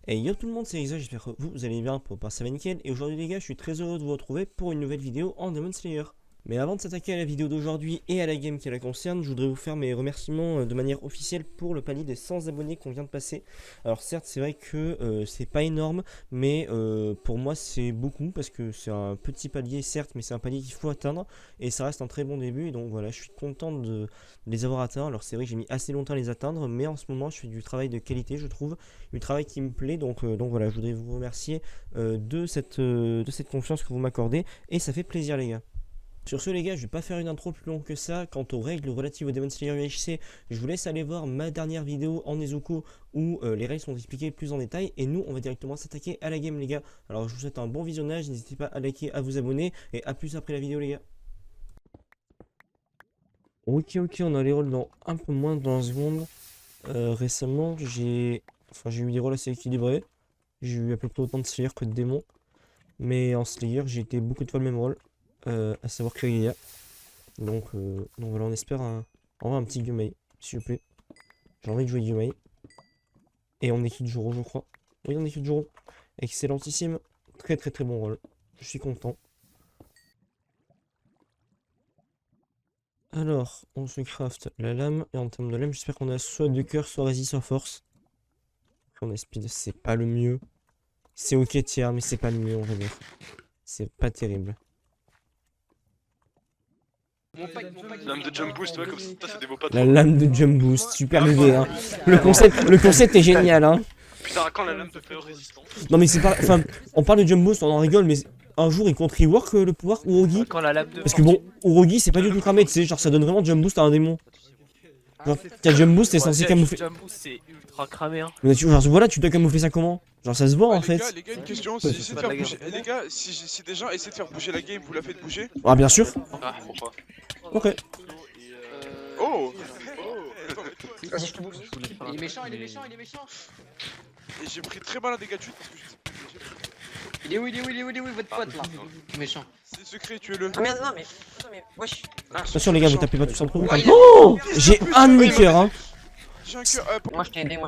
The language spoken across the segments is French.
Hey yo tout le monde, c'est Exa, j'espère que vous allez bien, pour ça va nickel. Et aujourd'hui les gars, je suis très heureux de vous retrouver pour une nouvelle vidéo en Demon Slayer. Mais avant de s'attaquer à la vidéo d'aujourd'hui et à la game qui la concerne, je voudrais vous faire mes remerciements de manière officielle pour le palier des 100 abonnés qu'on vient de passer. Alors certes, c'est vrai que c'est pas énorme, mais pour moi c'est beaucoup parce que c'est un petit palier certes, mais c'est un palier qu'il faut atteindre et ça reste un très bon début. Et donc voilà, je suis content de les avoir atteints. Alors c'est vrai que j'ai mis assez longtemps à les atteindre, mais en ce moment je fais du travail de qualité, je trouve, du travail qui me plaît. Donc voilà, je voudrais vous remercier de cette confiance que vous m'accordez et ça fait plaisir les gars. Sur ce les gars, je vais pas faire une intro plus longue que ça. Quant aux règles relatives au Demon Slayer UHC, je vous laisse aller voir ma dernière vidéo en Nezuko où les règles sont expliquées plus en détail. Et nous, on va directement s'attaquer à la game les gars. Alors je vous souhaite un bon visionnage, n'hésitez pas à liker, à vous abonner et à plus après la vidéo les gars. Ok, on a les rôles dans un peu moins de 20 secondes. Récemment, j'ai eu des rôles assez équilibrés. J'ai eu à peu près autant de Slayer que de démons. Mais en Slayer, j'ai été beaucoup de fois le même rôle, à savoir Kiryu. Donc voilà, on espère un petit Gyumei, s'il vous plaît. J'ai envie de jouer Gyumei. Et on est Kijuro, je crois. Oui, on est Kijuro. Excellentissime. Très bon rôle. Je suis content. Alors, on se craft la lame. Et en termes de lame, j'espère qu'on a soit de cœur, soit résist, soit force. Après, on a speed, c'est pas le mieux. C'est ok tiers, mais c'est pas le mieux, on va dire. C'est pas terrible. Lame de jump boost, ouais, comme ça, ça dévaut pas trop. La lame de jump boost, super idée, hein. Le concept est génial, hein. Putain, quand la lame de feu résistance. Non mais c'est pas... Enfin, on parle de jump boost, on en rigole, mais un jour il compte rework le pouvoir Urogi. Quand la lame de Parce que bon, Urogi c'est pas du tout cramé, tu sais, genre ça donne vraiment jump boost à un démon. Genre, t'as jump boost, t'es censé camoufler... Jump boost c'est ultra cramé hein. Mais genre voilà, tu dois camoufler ça comment? Genre ça se voit en fait. Les gars, une question, Ouais. si j'essaie de faire bouger... Les gars, si des gens essaient de faire bouger la game, vous la faites bouger? Ah bien sûr. Ah, pourquoi? Ok. Oh Il est méchant. Et j'ai pris très mal un dégât de chute parce que je sais pas. Il est où, votre pote là? Méchant. C'est secret, tuez-le. Ah merde, non mais wesh. Attention les gars, vous tapez pas tous entre vous. Oh, j'ai un demi-cœur hein. J'ai un cœur. Moi je t'ai aidé,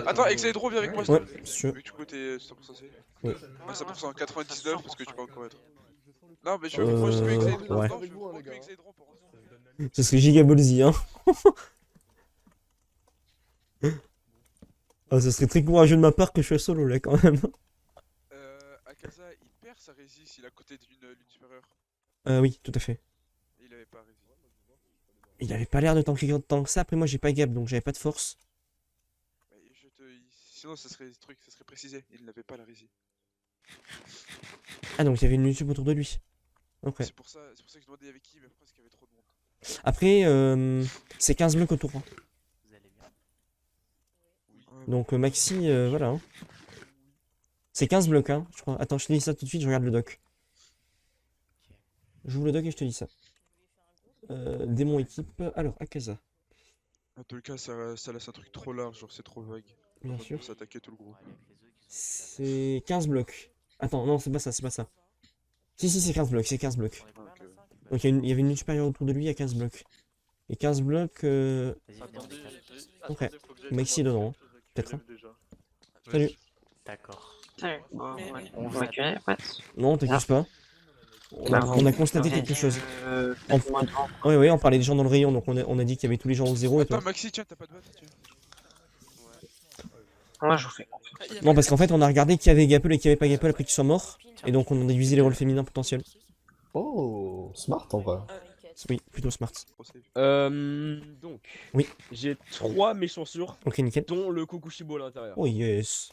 Attends, Exaedro, viens avec moi. Ouais, sûr. Mais du coup, t'es 100% safe. Ouais. Ah, 100%, 99 parce que tu peux encore être. Non, mais je veux moi, je veux Exaedro. ouais. Non, je veux que Exaedro pour l'instant. Ça serait giga ballsy hein. Ah, ça serait très courageux de ma part que je sois solo là quand même. Akaza, il perd sa résist, il est à côté d'une lune supérieure. Oui, tout à fait. Et il avait pas résist. Il avait pas l'air de tanker tant que ça. Après moi j'ai pas gap donc j'avais pas de force. Mais sinon, ça serait précisé. Il n'avait pas la résist. Ah donc il y avait une YouTube autour de lui. Ok. C'est pour ça que je demandais avec qui, mais après, parce qu'il y avait trop de monde. Après c'est 15 blocs autour. Hein. Vous allez bien. Donc Maxi, voilà. Hein. C'est 15 blocs hein, je crois. Attends, je te dis ça tout de suite, je regarde le doc. J'ouvre le doc et je te dis ça. Démon équipe. Alors, Akaza. En tout cas, ça laisse un truc trop large, genre c'est trop vague. Bien On sûr. peut s'attaquer tout le groupe. C'est 15 blocs. Attends, non, c'est pas ça, c'est pas ça. Si, c'est 15 blocs, c'est 15 blocs. Donc il y avait une ligne supérieure autour de lui à 15 blocs. Et 15 blocs... Ok. Maxi est dedans, hein. Peut-être. Hein. Salut. D'accord. On va tuer, ouais. Non, t'inquiète pas. On a constaté quelque chose. Faites-moi devant. Oui, on parlait des gens dans le rayon, donc on a dit qu'il y avait tous les gens au zéro et toi. Attends, Maxi, tiens, t'as pas de buff, tiens. Moi je vous fais. Non, parce qu'en fait, on a regardé qui avait Gapple et qui avait pas Gapple après qu'ils soient morts. Et donc on a déduisé les rôles féminins potentiels. Oh, smart en vrai. Oui, plutôt smart. Trop safe. Donc, Oui. j'ai 3 méchants sûrs, Ok, nickel. dont le Kokushibo à l'intérieur. Oh yes.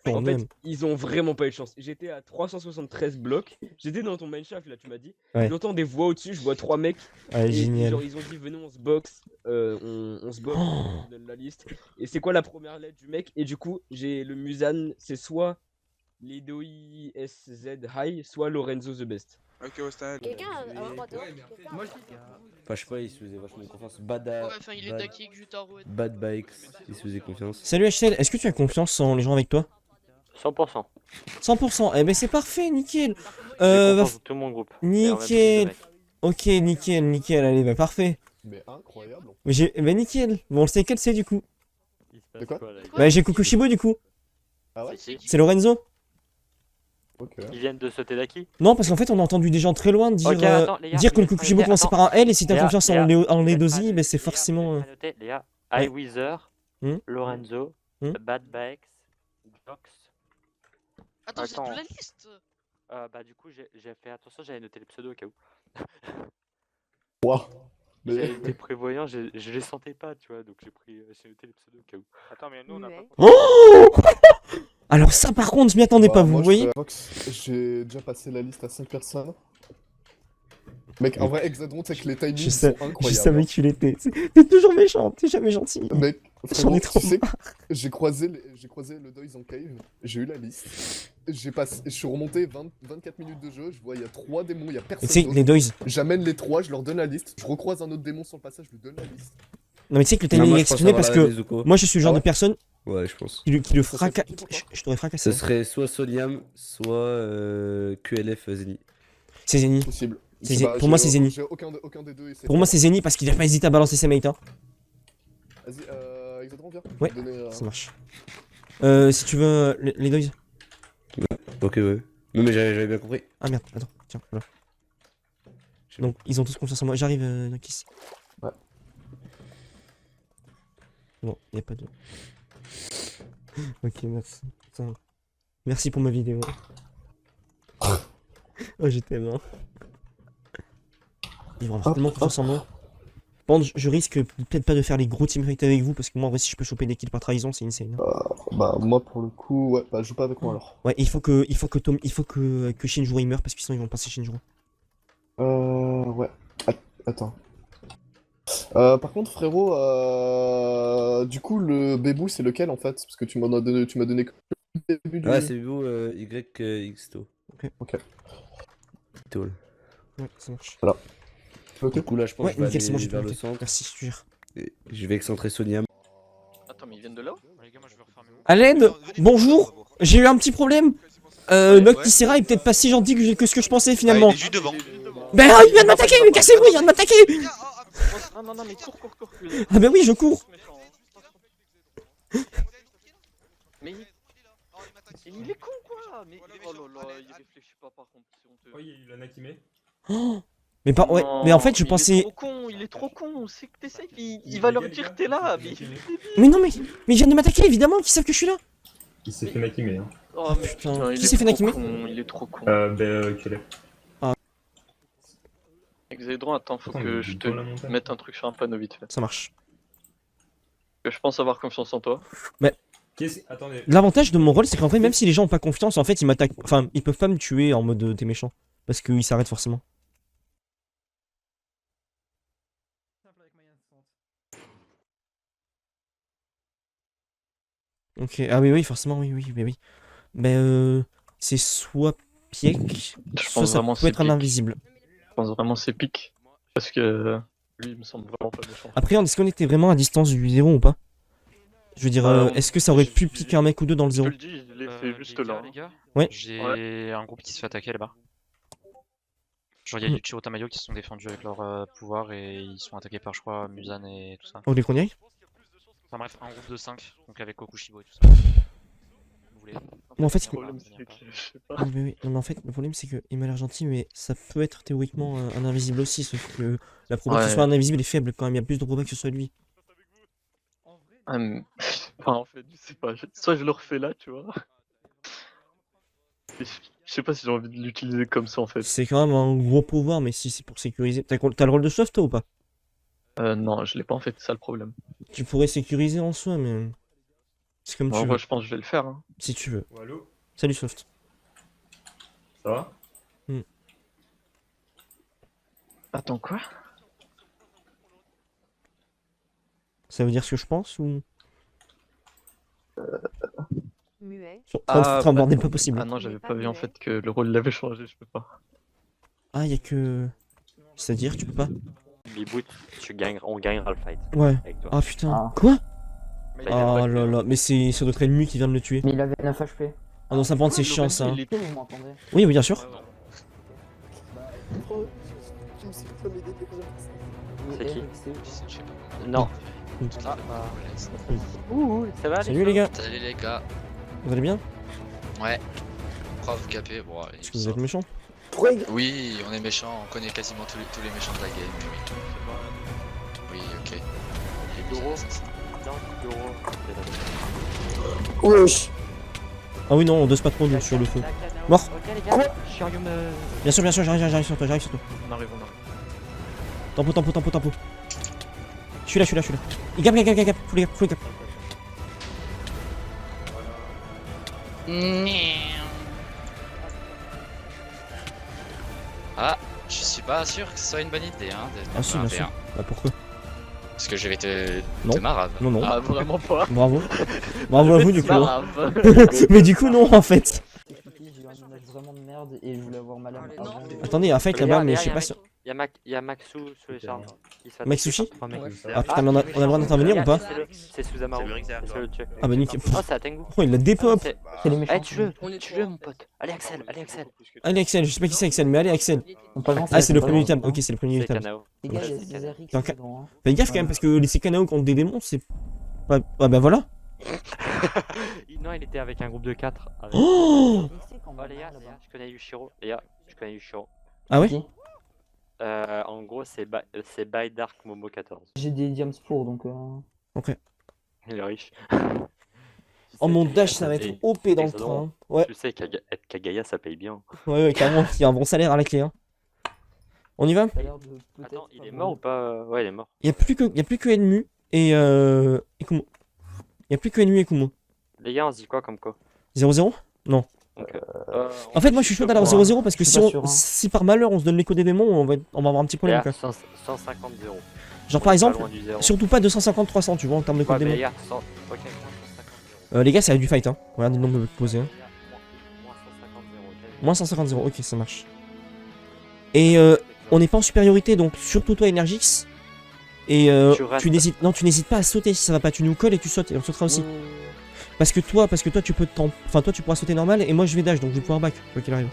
Quand En fait, même. ils ont vraiment pas eu de chance. J'étais à 373 blocs, j'étais dans ton mineshaft là, tu m'as dit. Ouais. J'entends des voix au-dessus, je vois 3 mecs. Ouais, Et génial. genre, ils ont dit, venez, on se boxe. On se boxe, Oh. je donne la liste. Et c'est quoi la première lettre du mec? Et du coup, j'ai le Musan, c'est soit Lidoi SZ High, soit Lorenzo the Best. Ok, ouais, c'était un. Quelqu'un a un droit Moi, je sais pas, il se faisait vachement confiance. Bad, enfin, il est Daki avec Jutaro. Bad Bikes, il se faisait confiance. Salut HL, est-ce que tu as confiance en les gens avec toi? 100%. 100%. Eh ben c'est parfait, nickel. J'ai Va confiance en tout mon groupe. nickel. Ok, nickel. Allez, bah parfait. Mais incroyable. Mais bah nickel. Bon, on le sait quel c'est du coup. De quoi? Bah j'ai Kokushibo du coup. Ah ouais? C'est qui? C'est Lorenzo? Ok. Ils viennent de sauter d'acquis. Non, parce qu'en fait, on a entendu des gens très loin dire, Ok, attends, les gars, dire que le les gars, Kokushibo commençait attends. par un L et si t'as Léa, confiance en Ledozi, ben c'est Léa, forcément. vous avez noté, Léa, Ouais. iWeezer, Hmm. Lorenzo, Hmm. Bad Bax, Dox. Attends, c'est Attends. toute la liste. Bah du coup j'ai fait attention, j'avais noté les pseudos au cas où. Ouah. Mais- J'avais été prévoyant, je les sentais pas, tu vois, donc j'ai noté les pseudos au cas où. Attends, mais nous on a pas. Oh Alors ça, par contre, je m'y attendais Bah, pas, moi, vous je voyez? fais Vox, j'ai déjà passé la liste à 5 personnes. Mec, en vrai, Exadron, c'est que les timings Je sais- sont Je incroyables. savais que tu l'étais. T'es toujours méchant, t'es jamais gentil. Mec, J'en frérot, ai trop tu sais, j'ai croisé le Doys en cave, j'ai eu la liste. Je suis remonté 24 minutes de jeu, je vois il y a 3 démons, il y a Et personne tu sais, d'autre. les Doys. J'amène les 3, je leur donne la liste, je recroise un autre démon sur le passage, je lui donne la liste. Non, mais tu sais que le Non, timing moi, est je pense exceptionnel avoir parce la que Nezuko. moi je suis le genre Ah ouais de personne Ouais, je pense. qui le Ça serait fracasse. qui pour toi Je t'aurais fracassé. Ce serait soit Soliam, soit QLF Zeni. C'est Zeni. Possible. C'est Je sais Zeni. pas, Pour moi, j'ai- c'est Zeni. J'ai aucun des deux. Et c'est Pour moi, pas- c'est Zeni parce qu'il a pas hésité à balancer ses mates. Hein. Vas-y, Exadron, viens. Ouais, Je vais te donner, Ça marche. Si tu veux, les Doys. Ok, ouais. Non, mais j'avais bien compris. Ah merde, attends, tiens, voilà. Donc, ils ont tous confiance en moi. J'arrive, Nokis. Ouais. Bon, y a pas de. Ok, merci. Putain. Merci pour ma vidéo. Oh, je t'aime. Hein. Ils vont avoir tellement confiance en moi. Par contre, je risque peut-être pas de faire les gros teamfights avec vous parce que moi, en vrai, si je peux choper des kills par trahison, c'est insane. Hein. Bah, moi, pour le coup, ouais, bah, joue pas avec moi alors. Ouais, il faut que Shinjuro il meure parce que sinon ils vont passer Shinjuro. Ouais. Attends. Par contre, frérot, du coup, le bébou, c'est lequel en fait? Parce que tu m'as donné que le début du. Ah, c'est beau, YXTO. Ok. Tall. Ouais, ça marche. Ok. Du coup, là, je pense Ouais, que je vais nickel, c'est bon, aller j'ai vers tout le noté. centre. Merci, je te jure. Et je vais excentrer Soliam. Attends, mais ils viennent de là? Les gars, moi je vais refaire mes mots. À l'aide, bonjour, j'ai eu un petit problème. Noctisera est peut-être pas si gentil que ce que je pensais finalement. Il est juste devant. Ben il vient de m'attaquer, mais cassez-vous, il vient de m'attaquer. Non, mais cours. Ah ben oui, je cours. Mais il est con quoi? Mais oh là là, il réfléchit pas par contre, c'est honteux. Oui, il y a eu la Nakime. Oh, mais pas, ouais, Non, mais en fait je mais pensais. il est trop con, c'est que t'essayes, il va leur dire que t'es là, mais... Mais non, mais il vient de m'attaquer évidemment, qu'ils savent que je suis là. Il s'est fait Nakime. Hein. Oh mais Putain, putain, qui s'est fait Nakime? il est trop con. Quel Exedron, attends, faut que je te mette un truc sur un panneau vite fait. Ça marche. Que je pense avoir confiance en toi. Attendez. L'avantage de mon rôle, c'est qu'en vrai, même si les gens ont pas confiance, en fait, ils m'attaquent. Enfin, ils peuvent pas me tuer en mode t'es méchant. Parce qu'ils s'arrêtent forcément. Ok, ah oui, forcément, oui. Mais c'est soit Piek, Je soit pense ça vraiment peut c'est être un Pic. invisible. Je pense vraiment c'est Pic. Parce que lui, il me semble vraiment pas méchant. Après, est-ce qu'on était vraiment à distance du 0 ou pas? Je veux dire, est-ce que ça aurait pu piquer un mec ou deux dans le Je te 0? le dis, je l'ai fait juste là. Les gars, Ouais. j'ai un groupe qui se fait attaquer là-bas. Genre, il y a Yuichiro Tamayo qui se sont défendus avec leur pouvoir et ils sont attaqués par, je crois, Musan et tout ça. Vous voulez qu'on y aille? Enfin bref, un groupe de 5, donc avec Kokushibo et tout ça. Vous voulez? Bon, en fait, Le problème, c'est que je sais pas. Oui, oui. Non, mais en fait, le problème, c'est qu'il m'a l'air gentil, mais ça peut être théoriquement un invisible aussi, sauf que la probabilité que ce soit un invisible est faible quand même, il y a plus de probabilité que ce soit lui. Enfin, en fait, je sais pas. Soit je le refais là, tu vois. Je sais pas si j'ai envie de l'utiliser comme ça en fait. C'est quand même un gros pouvoir, mais si c'est pour sécuriser. T'as le rôle de sauve, toi, ou pas? Non, je l'ai pas en fait, c'est ça le problème. Tu pourrais sécuriser en soi, mais. C'est comme En tu vrai, veux. je pense que je vais le faire. Hein. Si tu veux. Allô? Salut, Soft. Ça va? Attends, quoi? Ça veut dire ce que je pense ou. Muet. Sur bordel, pas possible. Ah non, j'avais pas vu en fait que le rôle l'avait changé, je peux pas. Ah, y'a que. C'est-à-dire, tu peux pas? Biboot, on gagnera le fight. Ouais. Avec toi. Ah putain. Ah. Quoi? Ça, il y a Oh pas là de- là, mais c'est notre ennemi qui vient de le tuer. Mais il avait 9 HP. Ah non, ça prend c'est chiant ça. Il Est-ce que vous m'entendez? Oui, oui, bien sûr. C'est qui? Je sais pas. Non. Ah, Ouh, ça va Salut les gars. Salut les gars. Vous allez bien? Ouais. Prof, capé, bon, allez, Est-ce que vous êtes méchant? Oui, on est méchant, on connaît quasiment tous les méchants de la game, mais oui. Oui, ok. Les Doro. assassins. Wesh. Ah oui, non, on dose pas trop nous sur le feu. Mort. Quoi? Bien sûr, j'arrive sur toi, On arrive, on arrive. Tempo. Je suis là. Gap. Faut les gap. Ah, je suis pas sûr que ce soit une bonne idée, hein, de Ah si, faire un bien sûr. V1. Bah pourquoi? Parce que je vais te Non. marave. Non. Ah, vraiment pas. Bravo. Bravo à vous du coup. Marave. Mais du coup, non, en fait. J'ai eu un image vraiment de merde et je voulais avoir ma lame Non. avant. Attendez, il y a un fight là-bas, mais je sais pas si. Il y a Maxou sur les chars. Maxushi? Ah Ah putain, mais on a le droit d'intervenir ou pas? C'est Suzamaru. C'est le tuer. Ah bah nickel. Oh, c'est à Tengu. Oh, il la dépop. C'est les méchants. Eh, tue-le, mon pote. Allez, Axel. Allez, Axel, je sais pas qui c'est Axel, mais allez, Axel. Ah, c'est le premier du table. Ok, c'est le premier du C'est table. Kanao. Les gars, Ouais, j'ai c'est des Kanao. RX Donc, dedans, hein. Fais gaffe quand même, parce que laisser Kanao contre des démons, c'est. Ah bah voilà. Non, il était avec un groupe de 4. Oh Oh, les gars, je connais Yushiro. Les gars, je connais Yushiro. Ah ouais? Qui En gros, c'est by Dark Momo 14. J'ai des diams pour donc. Il est riche. Oh mon dash, ça va être OP dans le train. Hein. Ouais, Tu sais qu'être Kagaya, ça paye bien. ouais, carrément. Il y a un bon salaire à la clé. Hein. On y va? Ça a l'air de peut-être Attends, il pas est bon. mort ou pas? Ouais, il est mort. Il y a plus que Enmu et Kumo. Il y a plus que Enmu et Kumo. Les gars, on se dit quoi comme quoi? 0-0? Non. Donc, En fait, moi je suis chaud d'aller en 0-0 parce que Je si, suis pas sûr, hein. si par malheur on se donne l'écho des démons, on va avoir un petit problème. Quoi. 150 0. Genre par exemple, Pas loin du zéro. surtout pas 250-300, tu vois, en termes de Ouais, code mais les démons. gars, 100... ok, moins 150 0. Les gars, ça a du fight, hein. Regardez le nombre de posés. Hein. Moins 150 0. Moins 150-0, ok, ça marche. Et on n'est pas en supériorité, donc surtout toi, Energix. Et tu n'hésites pas à sauter si ça va pas. Tu nous colles et tu sautes, et on sautera aussi. Parce que toi, tu peux enfin toi tu pourras sauter normal et moi je vais dash, donc je vais pouvoir back, quoi qu'il arrive.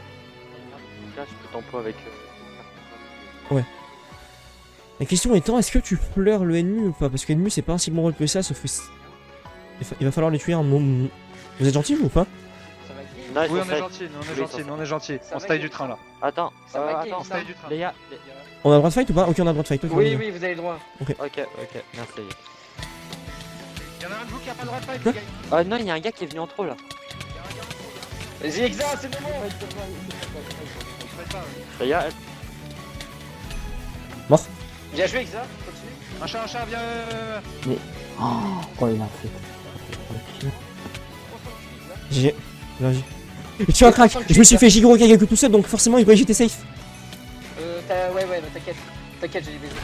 Là, je peux tempo avec. La question étant, est-ce que tu pleures le ennemi ou pas? Parce que l'ennemi c'est pas un si bon rôle que ça, sauf que il va falloir les tuer un moment. Vous êtes gentil ou pas? Non, Oui, on est gentil, on se taille du train là. Attends, On se taille du train. les gars. On a le droit de fight ou pas? Ok, on a le droit de fight. Okay, on y va. Oui, vous avez le droit. Ok, merci. Y'en a un de vous qui a pas le droit de fight, Quoi les gars. Ah non, il y a un gars qui est venu en trop là. Vas-y, Exa, c'est le moment. Les gars, Bien joué, Exa. Continue. Un chat, viens. Oh, il a fait. GG. Vas-y. Et tu as un crack. Je me suis fait Jigoro Kagaku tout seul, donc forcément il va j'étais safe. Ouais, non, t'inquiète, j'ai les baisers.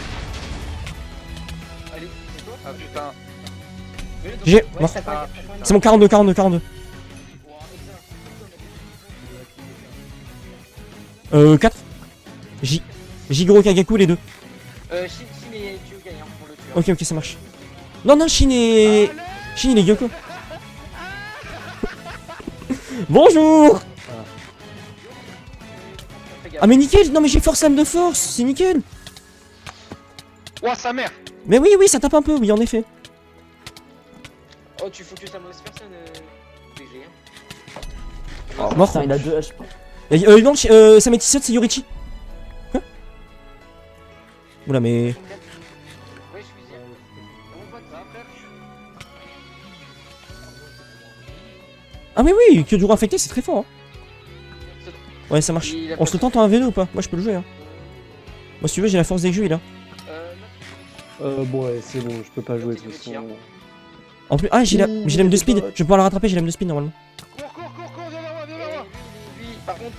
Allez, c'est toi? Ah putain. GG, Ouais, mort. t'as pas- C'est mon 42. 4. Jigoro Kagaku les deux. Shin et Jiu gagnent hein, pour le tueur. Ok, ça marche. Non, Shin et Gyoko. Bonjour. Ah mais nickel, non mais j'ai force lame de force, c'est nickel. Ouah, sa mère. Mais oui, ça tape un peu, oui en effet. Oh, tu focuses la mauvaise personne, BG. Hein. Oh, mort. Putain, il a 2 HP. Non, ça met 17, c'est Yorichi. Quoi? Oula mais... Ouais, je suis ici. Mon pote, ça va, frère? Ah mais oui, que du roi affecté c'est très fort. Hein. Ouais ça marche. Il a On pas se le tente en 1v2 ou pas? Moi je peux le jouer hein. Moi si tu veux j'ai la force d'aiguille là. Bon, ouais, c'est bon, je peux pas jouer de toute façon. En plus, ah j'ai l'âme de speed, je vais pouvoir la rattraper, j'ai l'âme de speed normalement. Cours, viens vers moi, Lui, par contre,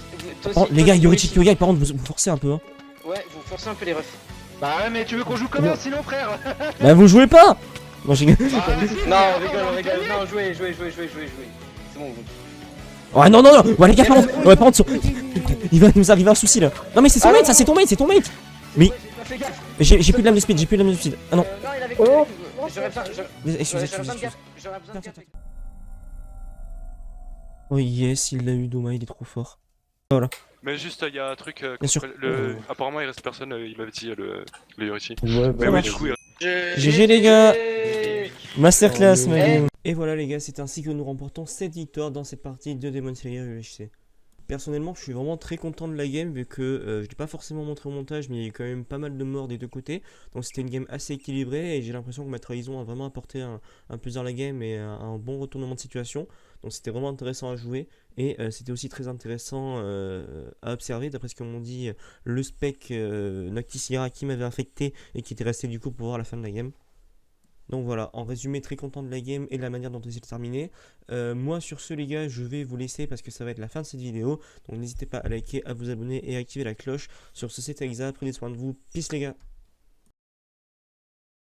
toi Oh, aussi, les toi, gars, c'est Yorichi Kyogai par contre vous forcez un peu hein. Ouais, vous forcez un peu les refs. Bah ouais, mais tu veux qu'on joue comment sinon, frère? Bah vous jouez pas. Non j'ai... Non, on rigole, non, jouez. C'est bon, vous. Oh non, ouais les gars par contre, il va nous arriver un souci là. Non mais c'est son mate, ça c'est ton mate. Mais Ouais, j'ai pas fait gaffe. j'ai plus de lame de speed, Ah non. Non, il avait quoi? J'aurais besoin Excusez. j'aurais besoin de gaffe. J'aurais besoin de gaffe. Oh yes, il l'a eu Doma, il est trop fort. Mais juste, il y a un truc. Bien sûr. Apparemment, il reste personne, il m'avait dit le Yorichi. Ouais, Mais Ça oui, marche. du coup, GG les gars. Hey. Masterclass ma game. Et voilà les gars, c'est ainsi que nous remportons 7 victoires dans cette partie de Demon Slayer UHC. Personnellement, je suis vraiment très content de la game vu que je ne l'ai pas forcément montré au montage, mais il y a eu quand même pas mal de morts des deux côtés. Donc c'était une game assez équilibrée et j'ai l'impression que ma trahison a vraiment apporté un plus dans la game et un bon retournement de situation. Donc c'était vraiment intéressant à jouer et c'était aussi très intéressant à observer d'après ce que m'ont dit le spec Noctisira qui m'avait infecté et qui était resté du coup pour voir la fin de la game. Donc voilà, en résumé, très content de la game et de la manière dont elle s'est terminée. Moi sur ce les gars, je vais vous laisser parce que ça va être la fin de cette vidéo. Donc n'hésitez pas à liker, à vous abonner et à activer la cloche. Sur ce, c'était Exa, prenez soin de vous, peace les gars.